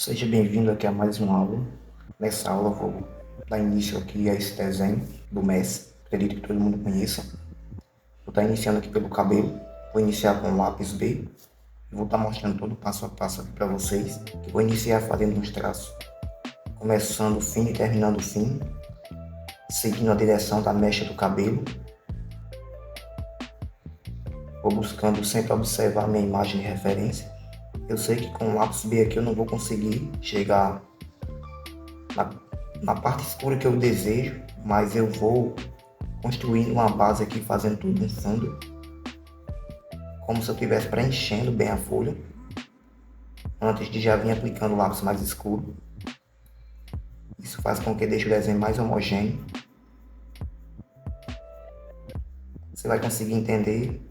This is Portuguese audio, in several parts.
Seja bem-vindo aqui a mais uma aula. Nessa aula eu vou dar início aqui a esse desenho do Messi, acredito que todo mundo conheça. Vou estar iniciando aqui pelo cabelo, vou iniciar com o lápis B, e vou estar mostrando todo o passo a passo aqui para vocês. Vou iniciar fazendo uns traços, começando o fim e terminando o fim, seguindo a direção da mecha do cabelo. Vou buscando sempre observar a minha imagem de referência. Eu sei que com o lápis B aqui eu não vou conseguir chegar na parte escura que eu desejo, mas eu vou construindo uma base aqui, fazendo tudo no fundo, como se eu estivesse preenchendo bem a folha, antes de já vir aplicando o lápis mais escuro. Isso faz com que deixe o desenho mais homogêneo. Você vai conseguir entender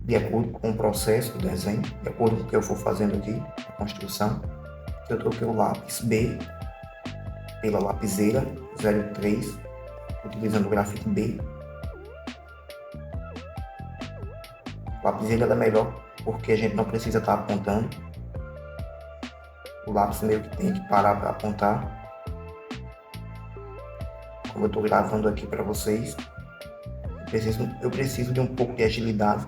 de acordo com o processo do desenho, de acordo com o que eu for fazendo aqui, a construção, que eu troquei o lápis B pela lapiseira 03, utilizando o grafite B. A lapiseira é melhor porque a gente não precisa estar apontando. O lápis meio que tem que parar para apontar. Como eu estou gravando aqui para vocês, eu preciso de um pouco de agilidade.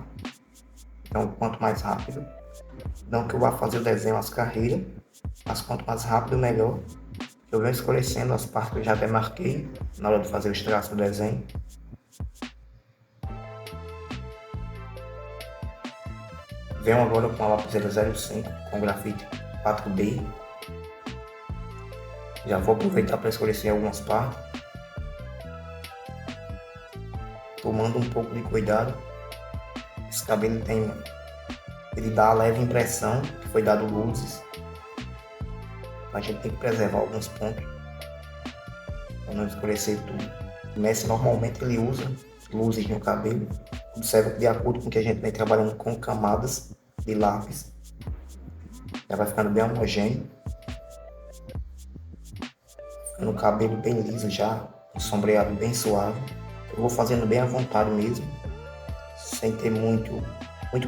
Então, quanto mais rápido, não que eu vá fazer o desenho às carreiras, mas quanto mais rápido, melhor. Eu venho escurecendo as partes que eu já demarquei na hora de fazer os traços do desenho. Venho agora com a lapiseira 05, com grafite 4B. Já vou aproveitar para escurecer algumas partes, tomando um pouco de cuidado. Esse cabelo ele dá a leve impressão que foi dado luzes. A gente tem que preservar alguns pontos para não escurecer tudo. O Messi normalmente ele usa luzes no cabelo. Observa que de acordo com que a gente vem trabalhando com camadas de lápis, já vai ficando bem homogêneo. Ficando o cabelo bem liso já, um sombreado bem suave. Eu vou fazendo bem à vontade mesmo, sem ter muito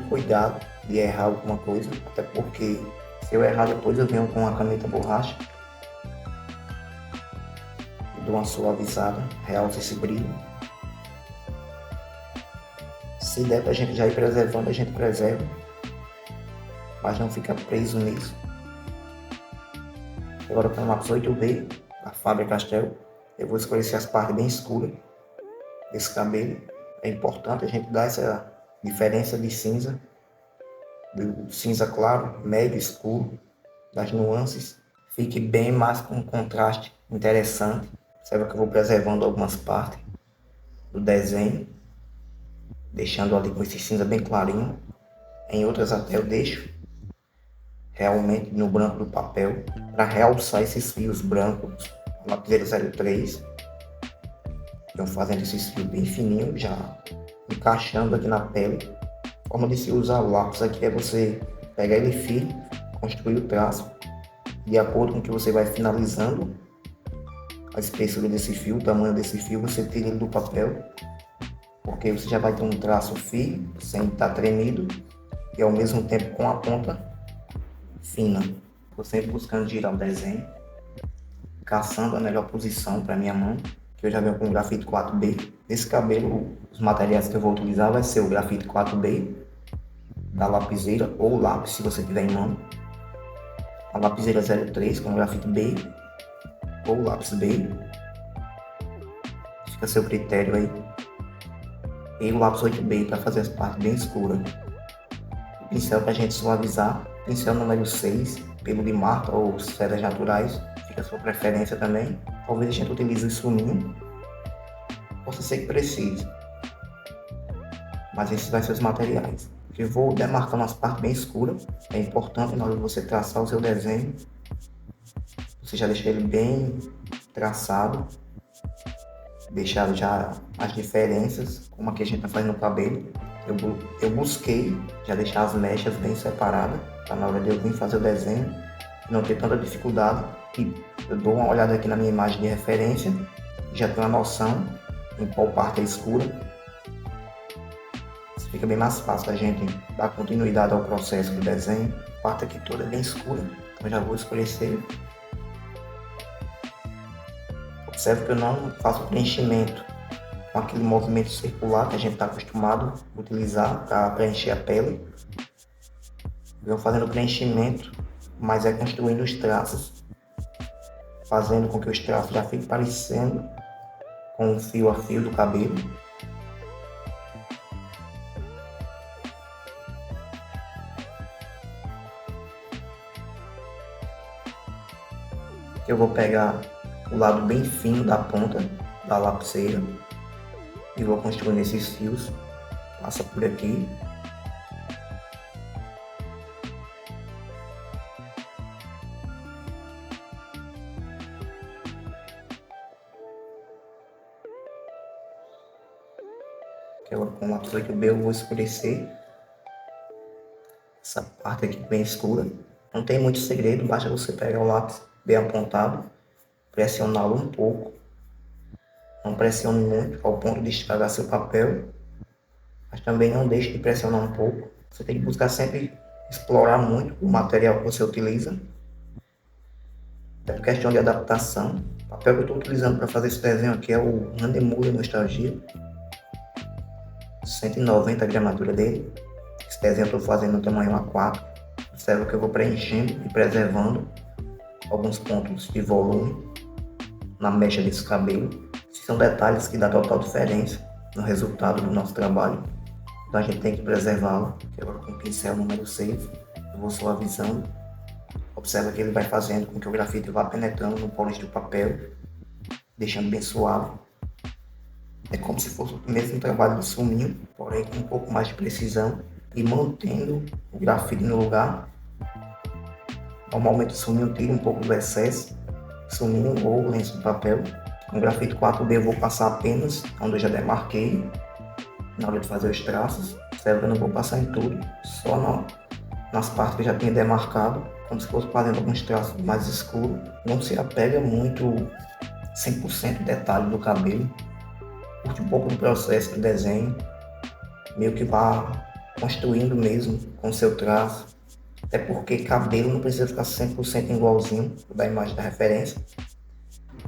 cuidado de errar alguma coisa, até porque se eu errar depois eu venho com a caneta borracha e dou uma suavizada, realça esse brilho. Se der pra gente já ir preservando, a gente preserva, mas não fica preso nisso. Agora com o lápis 8B da Faber-Castell, eu vou escurecer as partes bem escuras desse cabelo. É importante a gente dar essa diferença de cinza, do cinza claro, médio, escuro, das nuances, fique bem mais com um contraste interessante. Observa que eu vou preservando algumas partes do desenho, deixando ali com esse cinza bem clarinho. Em outras até eu deixo realmente no branco do papel, para realçar esses fios brancos. A lapiseira 03, eu fazendo esses fios bem fininhos, já encaixando aqui na pele. A forma de se usar o lápis aqui é você pegar ele fino, construir o traço, de acordo com que você vai finalizando a espessura desse fio, o tamanho desse fio, você tira ele do papel, porque você já vai ter um traço fino, sem estar tremido, e ao mesmo tempo com a ponta fina. Estou sempre buscando girar o desenho, caçando a melhor posição para minha mão, que eu já venho com o grafite 4B. Nesse cabelo, os materiais que eu vou utilizar vai ser o grafite 4B da lapiseira ou lápis, se você tiver em mão. A lapiseira 03 com o grafite B ou lápis B. Fica a seu critério aí. E o lápis 8B para fazer as partes bem escuras. O pincel para a gente suavizar, pincel número 6, pelo de marca ou cerdas naturais, fica a sua preferência também. Talvez a gente utilize o esfuminho, possa ser que precise, mas esses vão ser os materiais. Eu vou demarcando as partes bem escuras. É importante na hora de você traçar o seu desenho, você já deixa ele bem traçado, deixar já as diferenças, como aqui a gente está fazendo no cabelo. Eu busquei já deixar as mechas bem separadas, para na hora de eu vir fazer o desenho não ter tanta dificuldade. E eu dou uma olhada aqui na minha imagem de referência, já tenho uma noção em qual parte é escura. Fica bem mais fácil a gente dar continuidade ao processo do desenho. A parte aqui toda é bem escura, então Então já vou escurecer. Observe que eu não faço preenchimento com aquele movimento circular que a gente está acostumado a utilizar para preencher a pele. Eu vou fazendo preenchimento, mas é construindo os traços, fazendo com que os traços já fiquem parecendo com o fio a fio do cabelo. Eu vou pegar o lado bem fino da ponta da lapiseira e vou construindo esses fios. Passa por aqui. Agora com o lápis 8B eu vou escurecer essa parte aqui bem escura. Não tem muito segredo, basta você pegar o lápis bem apontado, pressioná-lo um pouco. Não pressione muito ao ponto de estragar seu papel, mas também não deixe de pressionar um pouco. Você tem que buscar sempre explorar muito o material que você utiliza. É por questão de adaptação. O papel que eu estou utilizando para fazer esse desenho aqui é o Randemuller Nostalgia. 190 a gramatura dele. Esse desenho eu estou fazendo no tamanho A4. Observa que eu vou preenchendo e preservando alguns pontos de volume na mecha desse cabelo. Esses são detalhes que dão total diferença no resultado do nosso trabalho. Então a gente tem que preservá-lo. Agora com o pincel número 6, eu vou suavizando. Observa que ele vai fazendo com que o grafite vá penetrando no polish do papel, deixando bem suave. É como se fosse o mesmo trabalho de suminho, porém com um pouco mais de precisão e mantendo o grafite no lugar. Normalmente o suminho tira um pouco do excesso, suminho ou lenço de papel. Com o grafite 4B eu vou passar apenas onde eu já demarquei, na hora de fazer os traços. Observa que eu não vou passar em tudo, só nas partes que eu já tinha demarcado, como se fosse fazendo alguns traços mais escuros. Não se apega muito 100% detalhe do cabelo. Curte um pouco do processo do desenho, meio que vá construindo mesmo com o seu traço. Até porque cabelo não precisa ficar 100% igualzinho da imagem da referência.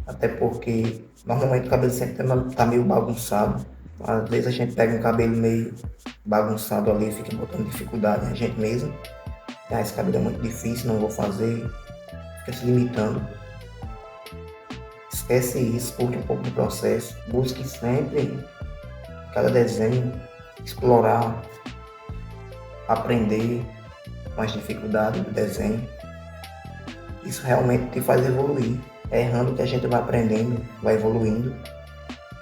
Até porque normalmente o cabelo sempre está meio bagunçado. Às vezes a gente pega um cabelo meio bagunçado ali e fica botando dificuldade a gente mesmo. Esse cabelo é muito difícil, não vou fazer. Fica se limitando. Esquece isso, curte um pouco do processo. Busque sempre, cada desenho, explorar, aprender com as dificuldades do desenho. Isso realmente te faz evoluir. É errando que a gente vai aprendendo, vai evoluindo.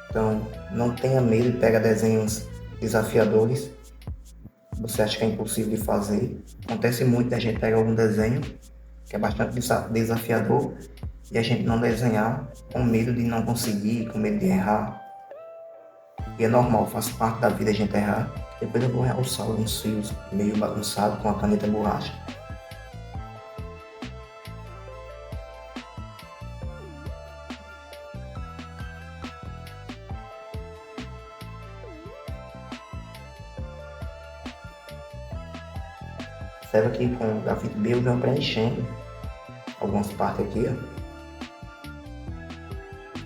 Então, não tenha medo de pegar desenhos desafiadores. Você acha que é impossível de fazer. Acontece muito da gente pegar algum desenho que é bastante desafiador e a gente não desenhar com medo de não conseguir, com medo de errar. E é normal, faz parte da vida a gente errar. Depois eu vou realçar alguns fios meio bagunçados com a caneta borracha. Observa que com o grafite B eu venho preenchendo algumas partes aqui, ó.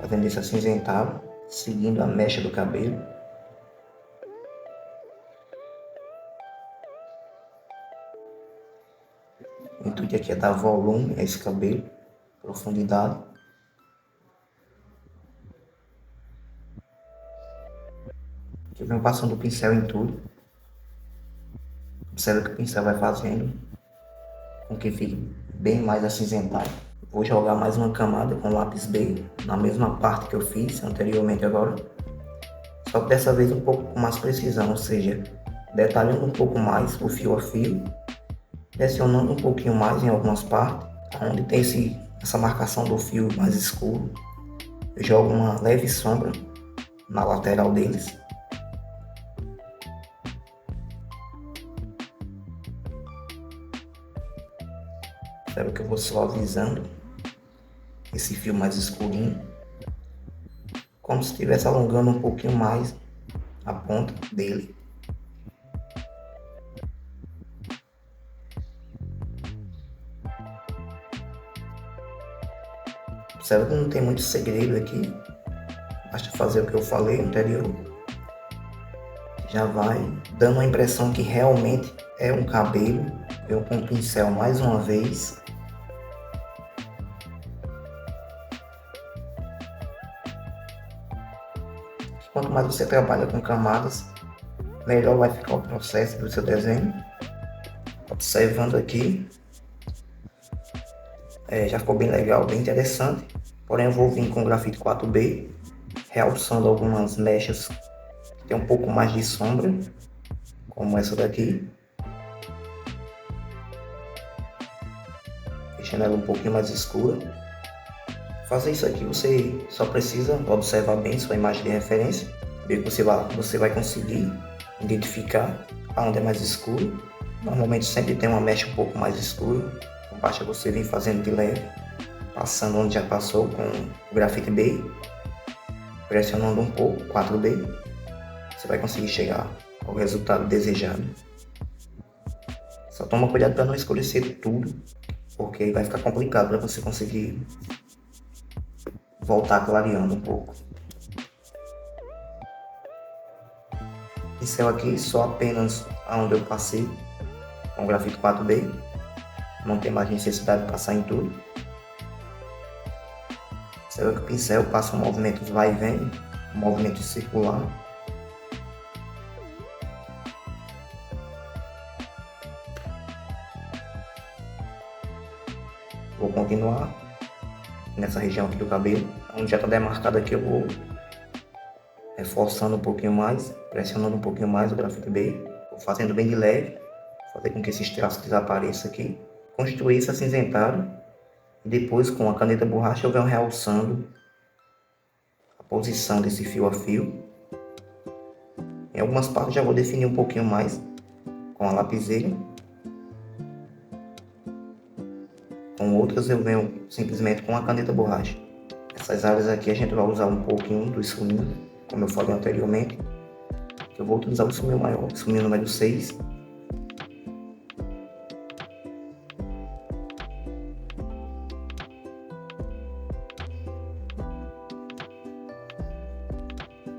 Fazendo esse acinzentado, seguindo a mecha do cabelo. O intuito aqui é dar volume a esse cabelo, profundidade. Aqui eu venho passando o pincel em tudo. Observa que o pincel vai fazendo com que fique bem mais acinzentado. Vou jogar mais uma camada com lápis B na mesma parte que eu fiz anteriormente agora. Só que dessa vez um pouco com mais precisão, ou seja, detalhando um pouco mais o fio a fio, pressionando um pouquinho mais em algumas partes, onde tem essa marcação do fio mais escuro. Eu jogo uma leve sombra na lateral deles. Espero que eu vou suavizando esse fio mais escurinho, como se estivesse alongando um pouquinho mais a ponta dele. Observa que não tem muito segredo aqui. Basta fazer o que eu falei anterior. Já vai dando a impressão que realmente é um cabelo. Eu com o pincel mais uma vez. Quanto mais você trabalha com camadas, melhor vai ficar o processo do seu desenho. Observando aqui, já ficou bem legal, bem interessante. Porém eu vou vir com grafite 4B, realçando algumas mechas que tem um pouco mais de sombra, como essa daqui. Deixando ela um pouquinho mais escura. Fazer isso aqui você só precisa observar bem sua imagem de referência, ver que você vai conseguir identificar aonde é mais escuro. Normalmente sempre tem uma mecha um pouco mais escura, então basta você vir fazendo de leve, passando onde já passou com o grafite B, pressionando um pouco, 4B, você vai conseguir chegar ao resultado desejado. Só toma cuidado para não escurecer tudo, porque vai ficar complicado para você conseguir voltar clareando um pouco. Pincel aqui só apenas aonde eu passei com o grafite 4B, não tem mais necessidade de passar em tudo. Você vê que o pincel passa um movimento vai e vem, um movimento circular. Vou continuar nessa região aqui do cabelo, onde já está demarcado aqui. Eu vou reforçando um pouquinho mais, pressionando um pouquinho mais o grafite B, vou fazendo bem de leve, fazer com que esses traços desapareçam aqui, construir esse acinzentado e depois com a caneta borracha eu venho realçando a posição desse fio a fio. Em algumas partes já vou definir um pouquinho mais com a lapiseira. Com outras eu venho simplesmente com a caneta borracha. Essas áreas aqui a gente vai usar um pouquinho do esfumil, como eu falei anteriormente. Eu vou utilizar o esfumil maior, o esfumil número 6.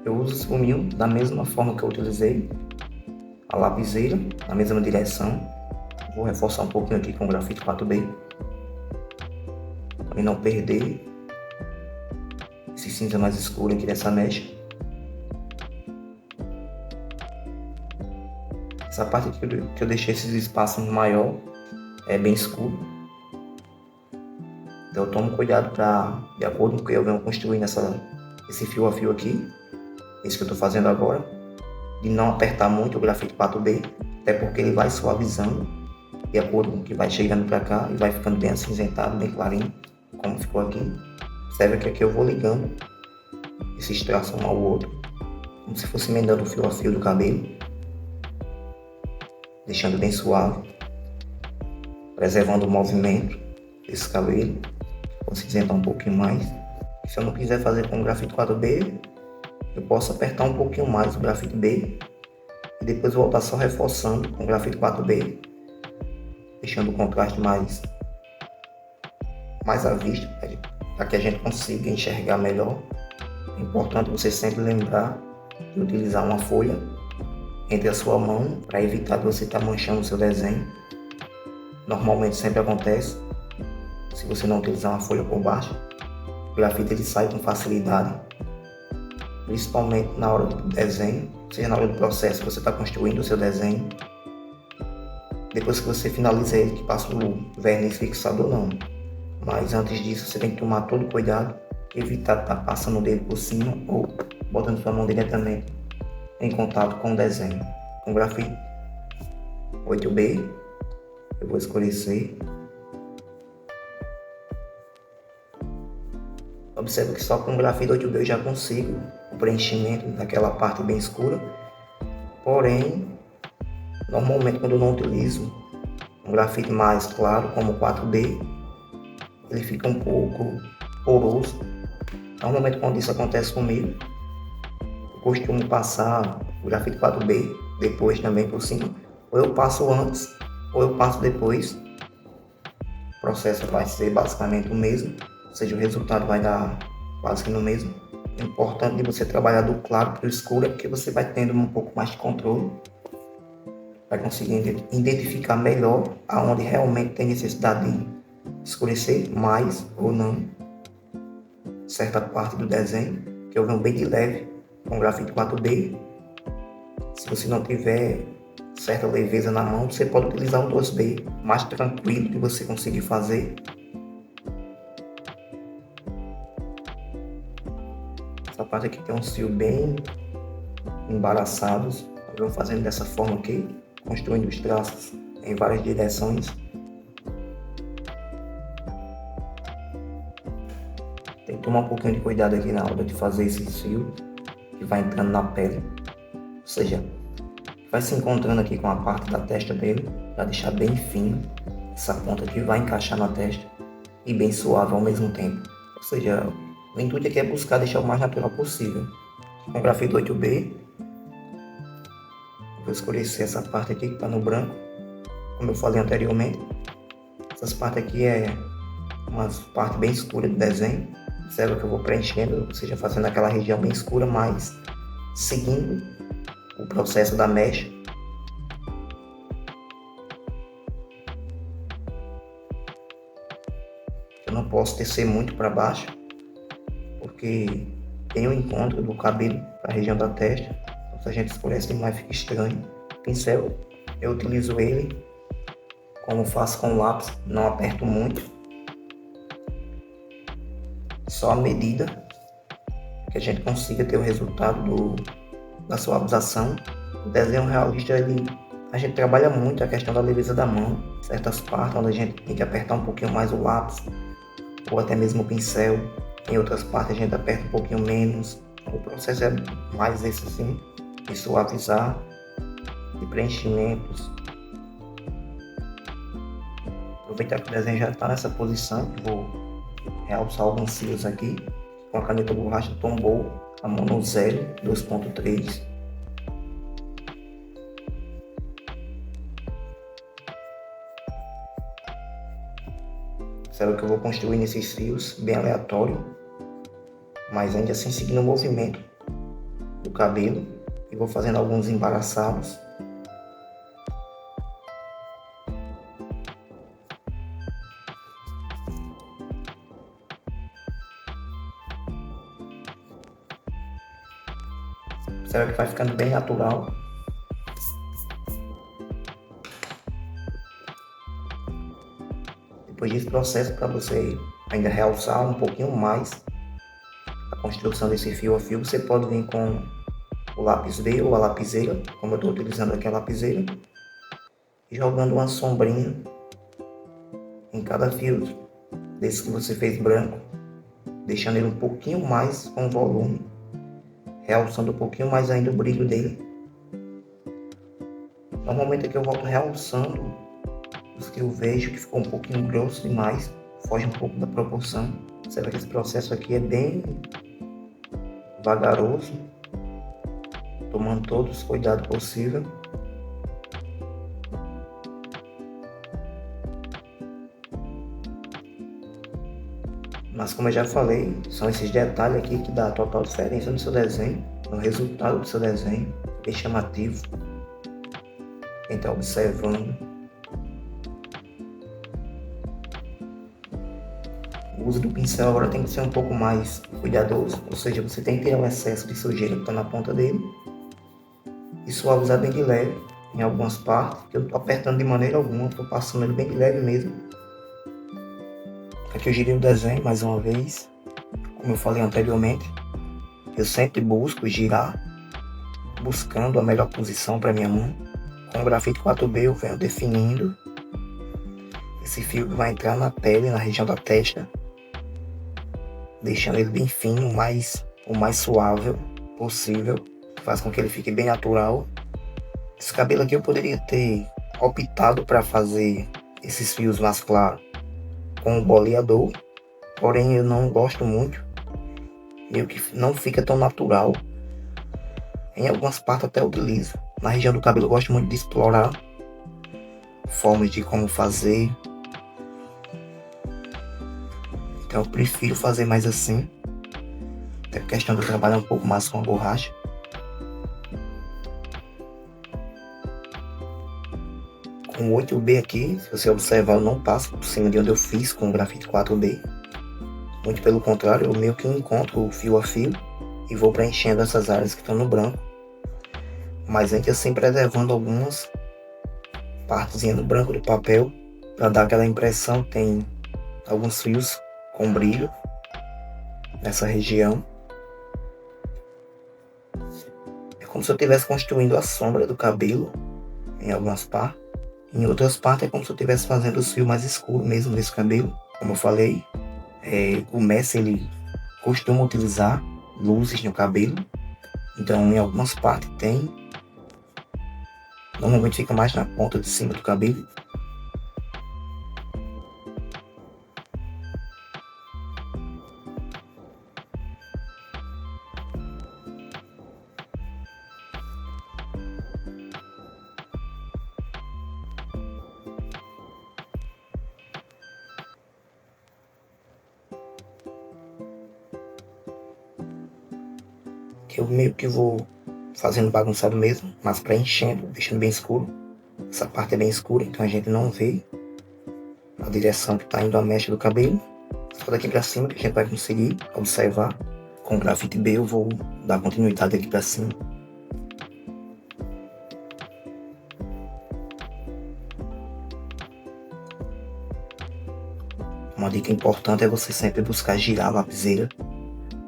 Eu uso o esfumil da mesma forma que eu utilizei a lapiseira, na mesma direção. Vou reforçar um pouquinho aqui com o grafite 4B, para não perder esse cinza mais escuro aqui dessa mecha. Essa parte aqui que eu deixei esses espaços maior é bem escuro. Então eu tomo cuidado para, de acordo com o que eu venho construindo esse fio a fio aqui, isso que eu estou fazendo agora, de não apertar muito o grafite 4B, até porque ele vai suavizando, de acordo com o que vai chegando para cá, e vai ficando bem acinzentado, bem clarinho, como ficou aqui. Observe que aqui eu vou ligando esses traços um ao outro, como se fosse emendando o fio a fio do cabelo, deixando bem suave, preservando o movimento desse cabelo. Vou cinzentar um pouquinho mais. Se eu não quiser fazer com o grafite 4B, eu posso apertar um pouquinho mais o grafite B e depois voltar só reforçando com o grafite 4B, deixando o contraste mais à vista, para que a gente consiga enxergar melhor. É importante você sempre lembrar de utilizar uma folha entre a sua mão para evitar de você estar manchando o seu desenho. Normalmente sempre acontece, se você não utilizar uma folha por baixo, o grafite ele sai com facilidade, principalmente na hora do desenho, seja na hora do processo que você está construindo o seu desenho. Depois que você finaliza ele, que passa o verniz fixador não. Mas antes disso você tem que tomar todo cuidado, evitar estar passando o dedo por cima ou botando sua mão diretamente em contato com o desenho. Com o grafite 8B, eu vou escurecer. Observe que só com o grafite 8B eu já consigo o preenchimento daquela parte bem escura. Porém, normalmente quando eu não utilizo um grafite mais claro, como o 4B, ele fica um pouco poroso. Normalmente quando isso acontece comigo, eu costumo passar o grafite 4B depois também por cima. Ou eu passo antes, ou eu passo depois. O processo vai ser basicamente o mesmo. ou seja, o resultado vai dar quase que no mesmo. O importante de você trabalhar do claro para o escuro é porque você vai tendo um pouco mais de controle, vai conseguir identificar melhor aonde realmente tem necessidade de escurecer mais ou não certa parte do desenho, que eu venho bem de leve com grafite 4B. Se você não tiver certa leveza na mão, você pode utilizar o 2B, mais tranquilo de você conseguir fazer. Essa parte aqui tem uns fios bem embaraçados, eu vou fazendo dessa forma aqui, construindo os traços em várias direções. Tem que tomar um pouquinho de cuidado aqui na hora de fazer esse fio que vai entrando na pele, ou seja, vai se encontrando aqui com a parte da testa dele, para deixar bem fino. Essa ponta aqui vai encaixar na testa e bem suave ao mesmo tempo, ou seja, o intuito aqui é buscar deixar o mais natural possível. Com o grafite 8B, vou escurecer essa parte aqui que está no branco, como eu falei anteriormente. Essas partes aqui é uma parte bem escura do desenho. Observa que eu vou preenchendo, ou seja, fazendo aquela região bem escura, mas seguindo o processo da mecha. Eu não posso tecer muito para baixo, porque tem o encontro do cabelo para a região da testa. Então, se a gente escurece demais, fica estranho. O pincel, eu utilizo ele como faço com o lápis, não aperto muito. Só a medida que a gente consiga ter o resultado da suavização. O desenho realista, a gente trabalha muito a questão da leveza da mão, certas partes onde a gente tem que apertar um pouquinho mais o lápis, ou até mesmo o pincel. Em outras partes a gente aperta um pouquinho menos. O processo é mais esse assim, de suavizar, de preenchimentos. Aproveitar que o desenho já está nessa posição, vou realçar alguns fios aqui. Com a caneta borracha tombou a monozelle 2.3. Observa que eu vou construindo esses fios bem aleatório, mas ainda assim seguindo o movimento do cabelo, e vou fazendo alguns embaraçados. Observa que vai ficando bem natural. Depois desse processo, para você ainda realçar um pouquinho mais a construção desse fio a fio, você pode vir com o lápis B ou a lapiseira, como eu estou utilizando aqui a lapiseira, e jogando uma sombrinha em cada fio desse que você fez branco, deixando ele um pouquinho mais com volume, realçando um pouquinho mais ainda o brilho dele. Normalmente aqui eu volto realçando os que eu vejo que ficou um pouquinho grosso demais, foge um pouco da proporção. Você vê que esse processo aqui é bem vagaroso, tomando todos os cuidados possíveis. Mas como eu já falei, são esses detalhes aqui que dá a total diferença no seu desenho, no resultado do seu desenho, bem chamativo. Quem está observando. O uso do pincel agora tem que ser um pouco mais cuidadoso, ou seja, você tem que tirar o excesso de sujeira que está na ponta dele e suavizar bem de leve em algumas partes, que eu não estou apertando de maneira alguma, estou passando ele bem de leve mesmo. Aqui eu girei o desenho mais uma vez, como eu falei anteriormente, eu sempre busco girar, buscando a melhor posição para minha mão. Com o grafite 4B eu venho definindo esse fio que vai entrar na pele, na região da testa, deixando ele bem fino, o mais suave possível, faz com que ele fique bem natural. Esse cabelo aqui eu poderia ter optado para fazer esses fios mais claros com o boleador, porém eu não gosto muito, meio que não fica tão natural. Em algumas partes até utilizo. Na região do cabelo eu gosto muito de explorar formas de como fazer. Então eu prefiro fazer mais assim. Até a questão de eu trabalhar um pouco mais com a borracha. Com o 8B aqui, se você observar, eu não passo por cima de onde eu fiz com o grafite 4B. Muito pelo contrário, eu meio que encontro fio a fio e vou preenchendo essas áreas que estão no branco. Mas ainda assim preservando algumas partezinhas do branco do papel, para dar aquela impressão que tem alguns fios com brilho nessa região. É como se eu estivesse construindo a sombra do cabelo em algumas partes. Em outras partes é como se eu estivesse fazendo os fios mais escuros mesmo desse cabelo. Como eu falei, o Messi ele costuma utilizar luzes no cabelo. Então em algumas partes tem. Normalmente fica mais na ponta de cima do cabelo. Eu meio que vou fazendo bagunçado mesmo, mas preenchendo, deixando bem escuro. Essa parte é bem escura, então a gente não vê a direção que está indo a mecha do cabelo. Só daqui para cima que a gente vai conseguir observar. Com o grafite B eu vou dar continuidade aqui para cima. Uma dica importante é você sempre buscar girar a lapiseira,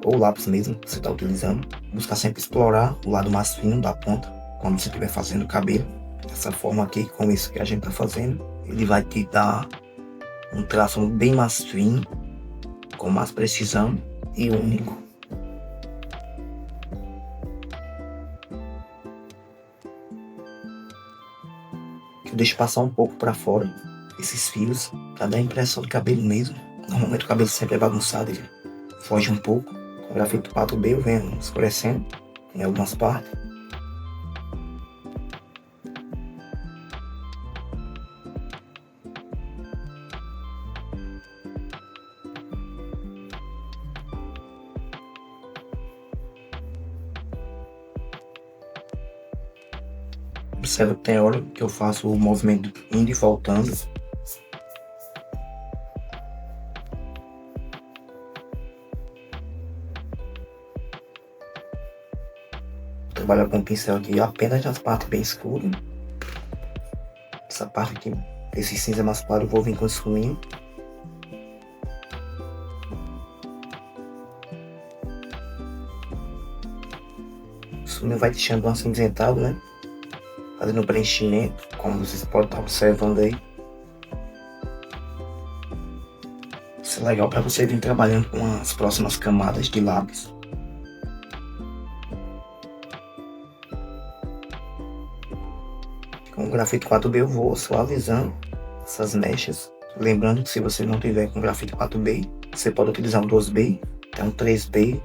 ou lápis mesmo que você está utilizando. Buscar sempre explorar o lado mais fino da ponta, quando você estiver fazendo o cabelo. Dessa forma aqui, com isso que a gente está fazendo, ele vai te dar um traço bem mais fino, com mais precisão e único. Eu deixo passar um pouco para fora esses fios, para dar a impressão de cabelo mesmo. Normalmente o cabelo sempre é bagunçado, ele foge um pouco. Com o grafite 4B eu venho escurecendo em algumas partes. Observa que tem hora que eu faço o movimento indo e voltando. Trabalho com o pincel aqui apenas nas partes bem escuras. Essa parte aqui, esse cinza mais claro, eu vou vir construindo. Isso não vai deixando um acinzentado, né? Fazendo o preenchimento, como vocês podem estar observando aí. Isso é legal para você vir trabalhando com as próximas camadas de lápis. Com o grafite 4B eu vou suavizando essas mechas. Lembrando que se você não tiver com grafite 4B, você pode utilizar um 2B, então um 3B,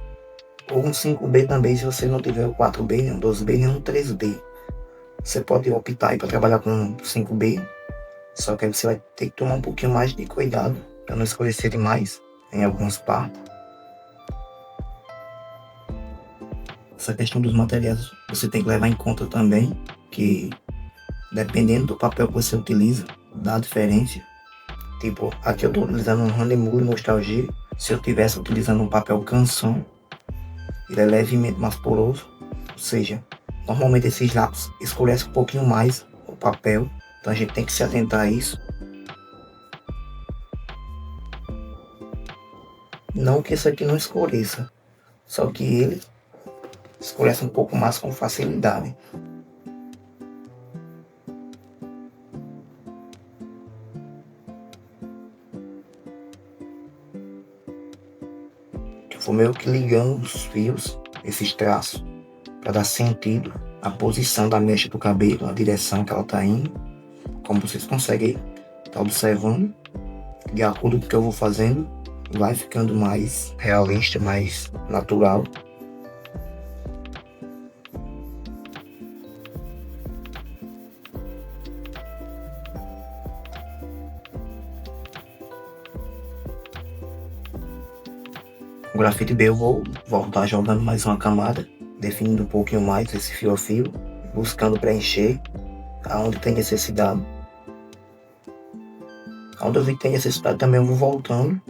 ou um 5B também se você não tiver o 4B, nem um 2B, nem um 3B. Você pode optar para trabalhar com 5B, só que aí você vai ter que tomar um pouquinho mais de cuidado para não escurecer demais em algumas partes. Essa questão dos materiais você tem que levar em conta também, que dependendo do papel que você utiliza, dá diferença. Tipo, aqui eu estou utilizando um Honeymoon Nostalgia. Se eu estivesse utilizando um papel Canson, ele é levemente mais poroso, ou seja, normalmente esses lápis escurecem um pouquinho mais o papel, então a gente tem que se atentar a isso. Não que isso aqui não escureça, só que ele escurece um pouco mais com facilidade. Eu vou meio que ligando os fios, esses traços, para dar sentido à posição da mecha do cabelo, a direção que ela está indo. Como vocês conseguem estar observando, de acordo com o que eu vou fazendo, vai ficando mais realista, mais natural. Com o grafite B eu vou voltar jogando mais uma camada, definindo um pouquinho mais esse fio a fio, buscando preencher aonde tem necessidade. Onde eu vi que tem necessidade também eu vou voltando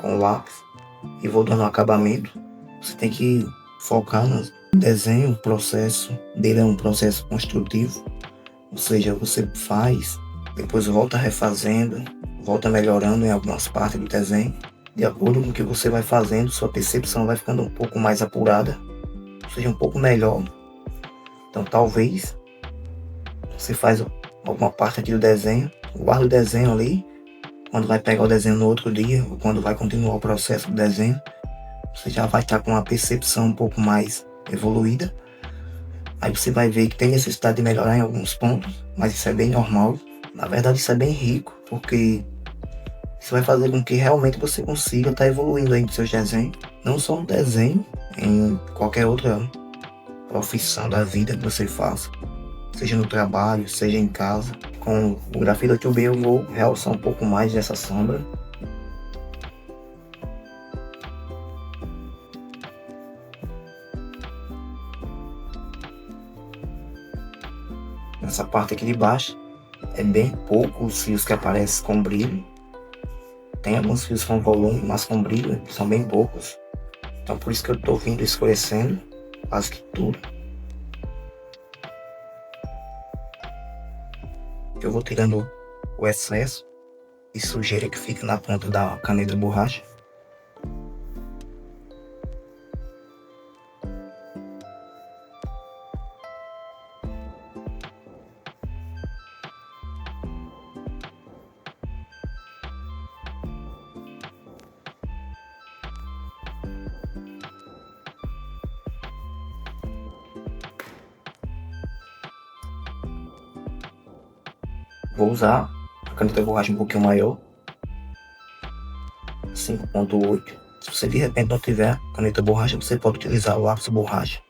com o lápis e vou dando um acabamento. Você tem que focar no desenho, o processo dele é um processo construtivo, ou seja, você faz, depois volta refazendo, volta melhorando em algumas partes do desenho. De acordo com o que você vai fazendo, sua percepção vai ficando um pouco mais apurada, ou seja, um pouco melhor. Então talvez você faz alguma parte aqui do desenho, guarda o desenho ali, quando vai pegar o desenho no outro dia, ou quando vai continuar o processo do desenho, você já vai estar com uma percepção um pouco mais evoluída. Aí você vai ver que tem necessidade de melhorar em alguns pontos, mas isso é bem normal. Na verdade isso é bem rico, porque isso vai fazer com que realmente você consiga estar evoluindo aí nos seus desenhos. Não só no desenho, em qualquer outra profissão da vida que você faça. Seja no trabalho, seja em casa. Com o grafite 8B eu vou realçar um pouco mais dessa sombra. Nessa parte aqui de baixo, é bem pouco os fios que aparecem com brilho. Tem alguns fios com volume, mas com brilho são bem poucos. Então por isso que eu estou vindo escurecendo quase que tudo. Eu vou tirando o excesso e sujeira que fica na ponta da caneta borracha. Vou usar a caneta borracha um pouquinho maior, 5.8. Se você de repente não tiver caneta borracha, você pode utilizar o lápis borracha.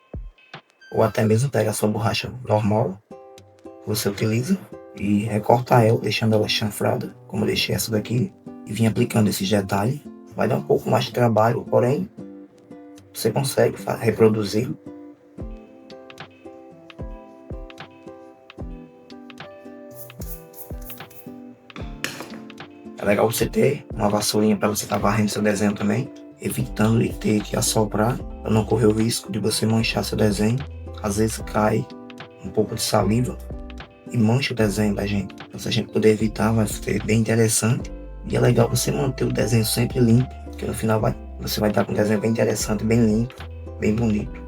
Ou até mesmo pegar a sua borracha normal, que você utiliza, e recortar ela, deixando ela chanfrada, como eu deixei essa daqui, e vim aplicando esses detalhes. Vai dar um pouco mais de trabalho, porém, você consegue reproduzir. É legal você ter uma vassourinha para você estar varrendo seu desenho também, evitando de ter que assoprar, para não correr o risco de você manchar seu desenho. Às vezes cai um pouco de saliva e mancha o desenho da gente. Então, se a gente puder evitar, vai ser bem interessante. E é legal você manter o desenho sempre limpo, porque no final você vai estar com um desenho bem interessante, bem limpo, bem bonito.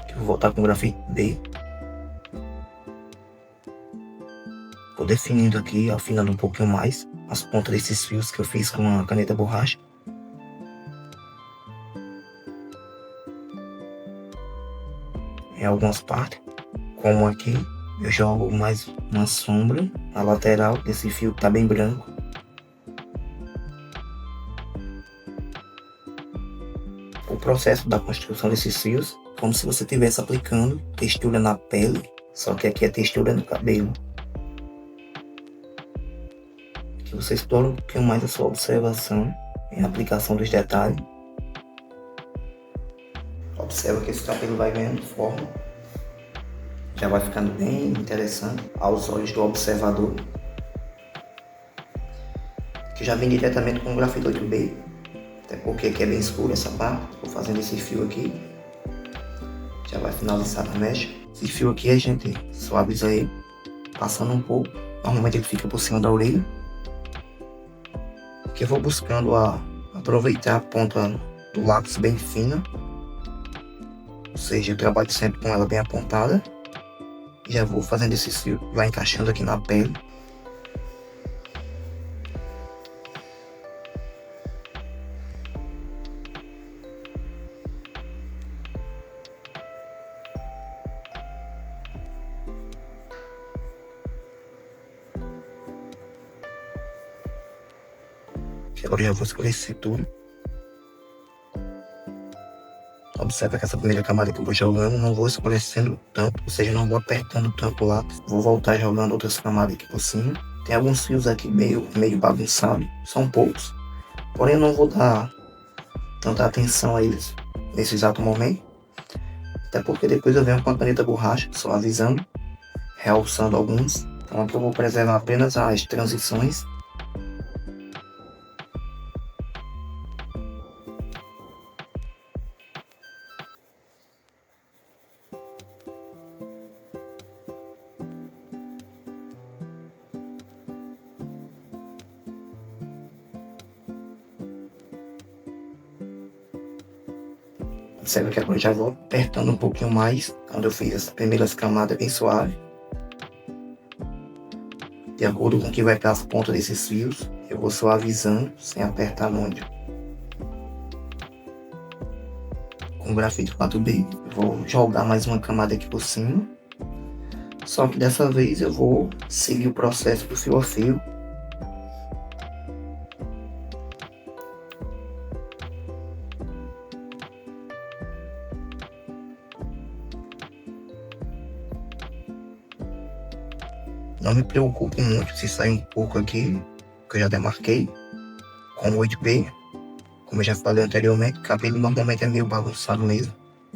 Eu vou voltar com o grafite B. Vou definindo aqui, afinando um pouquinho mais as pontas desses fios que eu fiz com a caneta borracha. Em algumas partes, como aqui, eu jogo mais uma sombra na lateral desse fio que tá bem branco. O processo da construção desses fios, como se você estivesse aplicando textura na pele, só que aqui é textura no cabelo. Que você explora um pouquinho mais a sua observação em aplicação dos detalhes. Observa que esse cabelo vai ganhando forma, já vai ficando bem interessante aos olhos do observador. Que já vem diretamente com o grafite 8B, até porque aqui é bem escuro essa parte. Estou fazendo esse fio aqui, já vai finalizar a mecha. Esse fio aqui a gente suaviza ele, passando um pouco, normalmente ele fica por cima da orelha. Aqui eu vou buscando aproveitar a ponta do lápis bem fina, ou seja, eu trabalho sempre com ela bem apontada. E já vou fazendo esse fio, vai encaixando aqui na pele. Agora eu já vou escurecer tudo. Observa que essa primeira camada que eu vou jogando, não vou escurecendo tanto, ou seja, não vou apertando tanto o lápis. Vou voltar jogando outras camadas aqui por cima. Tem alguns fios aqui meio bagunçados, são poucos. Porém, eu não vou dar tanta atenção a eles nesse exato momento. Até porque depois eu venho com a caneta borracha, suavizando, realçando alguns. Então aqui eu vou preservar apenas as transições. Observa que agora eu já vou apertando um pouquinho mais, quando eu fiz as primeiras camadas bem suave. De acordo com o que vai para as pontas desses fios, eu vou suavizando, sem apertar muito. Com o grafite 4B, eu vou jogar mais uma camada aqui por cima. Só que dessa vez eu vou seguir o processo do fio a fio. Não me preocupo muito se sair um pouco aqui, que eu já demarquei, com o 8B. Como eu já falei anteriormente, o cabelo normalmente é meio bagunçado mesmo.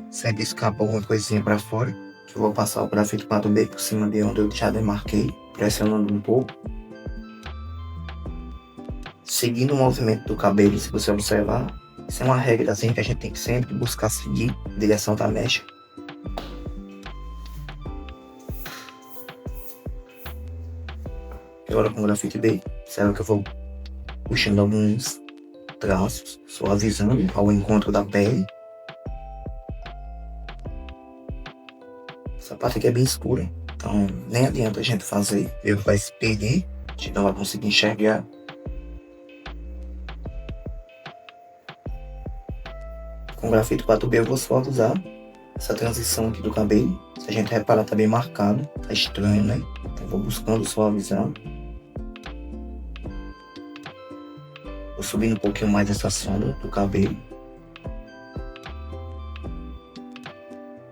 Sempre escapa alguma coisinha para fora. Que eu vou passar o grafite 4B por cima de onde eu já demarquei, pressionando um pouco. Seguindo o movimento do cabelo, se você observar, isso é uma regra assim que a gente tem que sempre buscar seguir a direção da mecha. Agora com o grafite B, será que eu vou puxando alguns traços, suavizando ao encontro da pele. Essa parte aqui é bem escura, então nem adianta a gente fazer, ele vai se perder, a gente não vai conseguir enxergar. Com o grafite 4B eu vou suavizar essa transição aqui do cabelo. Se a gente reparar, tá bem marcado, tá estranho, né? Então eu vou buscando suavizar. Vou subindo um pouquinho mais essa sombra do cabelo.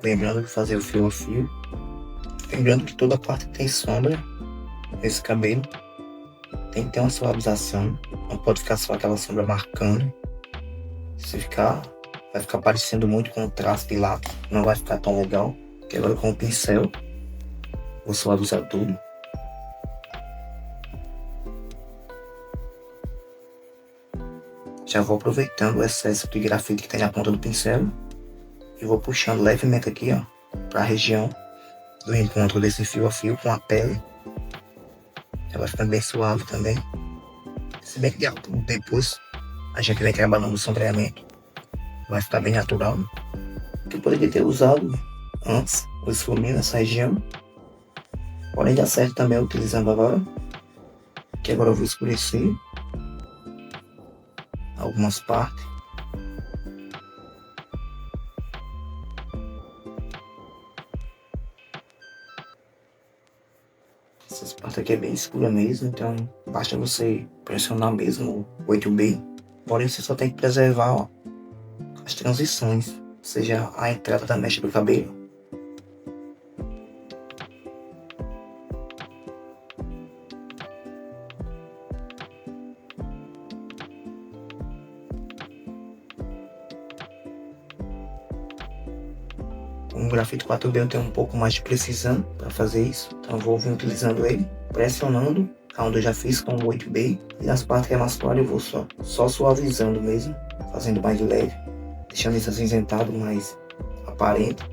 Lembrando de fazer o fio a fio. Lembrando que toda parte que tem sombra nesse cabelo tem que ter uma suavização. Não pode ficar só aquela sombra marcando. Se ficar, vai ficar parecendo muito com o traço de lápis. Não vai ficar tão legal. Porque agora com o pincel vou suavizar tudo. Já vou aproveitando o excesso de grafite que tem na ponta do pincel e vou puxando levemente aqui, ó, para a região do encontro desse fio a fio com a pele. Ela vai ficando bem suave também. Se bem que depois a gente vem trabalhando o sombreamento, vai ficar bem natural. Eu poderia ter usado antes o esfuminho nessa região, porém dá certo também utilizando agora, que agora eu vou escurecer algumas partes. Essas partes aqui é bem escura mesmo, então basta você pressionar mesmo o 8B. Porém você só tem que preservar, ó, as transições, ou seja, a entrada da mecha do cabelo. Com o grafite 4B eu tenho um pouco mais de precisão para fazer isso, então eu vou vir utilizando ele, pressionando, onde eu já fiz com o 8B, e nas partes que é mais claro eu vou só suavizando mesmo, fazendo mais leve, deixando isso acinzentado mais aparente.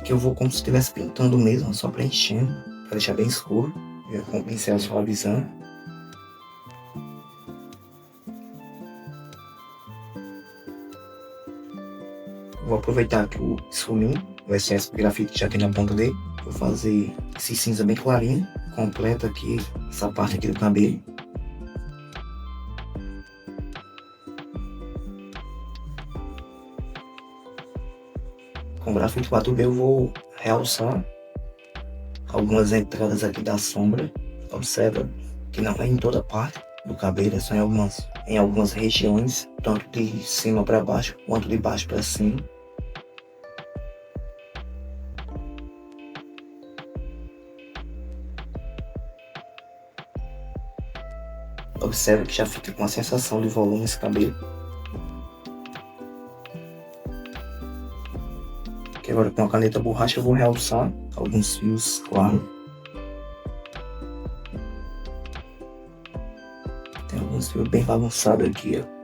Que eu vou como se estivesse pintando mesmo, só preenchendo, para deixar bem escuro. Com o pincel suavizando. Vou aproveitar que o esfuminho, o excesso de grafite que já tem na ponta dele. Vou fazer esse cinza bem clarinho, completo aqui, essa parte aqui do cabelo. Com o grafite 4B eu vou realçar algumas entradas aqui da sombra. Observa que não é em toda parte do cabelo, é só em algumas regiões, tanto de cima para baixo quanto de baixo para cima. Observa que já fica com uma sensação de volume esse cabelo. Que agora com a caneta borracha eu vou realçar alguns fios claros. Tem alguns fios bem bagunçados aqui, ó.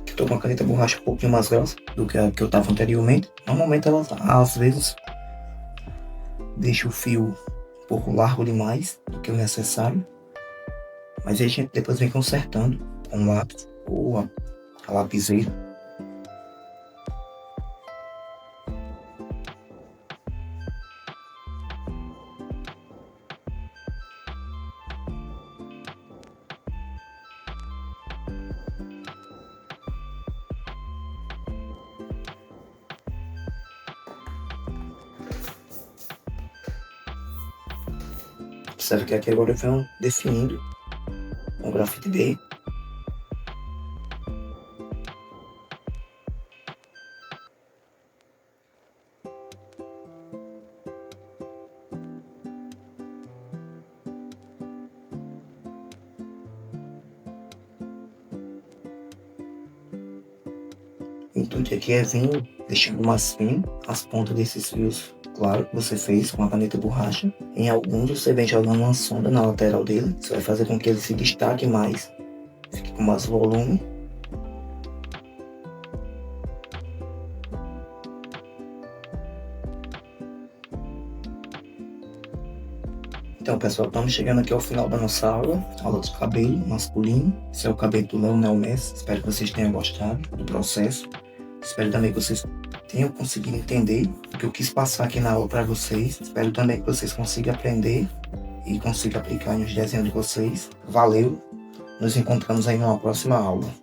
Estou com a caneta borracha um pouquinho mais grossa do que a que eu estava anteriormente. Normalmente ela às vezes deixa o fio um pouco largo demais do que o necessário, mas aí a gente depois vem consertando com o lápis ou a lapiseira. Observe que aqui agora vem definindo um grafite bem. Então aqui é vir deixando mais fino as pontas desses fios, claro, que você fez com a caneta borracha. Em alguns você vem jogando uma sombra na lateral dele, isso vai fazer com que ele se destaque mais, fique com mais volume. Então pessoal, estamos chegando aqui ao final da nossa aula do cabelo masculino. Esse é o cabelo do Leonel Messi. Espero que vocês tenham gostado do processo. Espero também que vocês tenham conseguido entender o que eu quis passar aqui na aula para vocês. Espero também que vocês consigam aprender e consigam aplicar nos desenhos de vocês. Valeu! Nos encontramos aí numa próxima aula.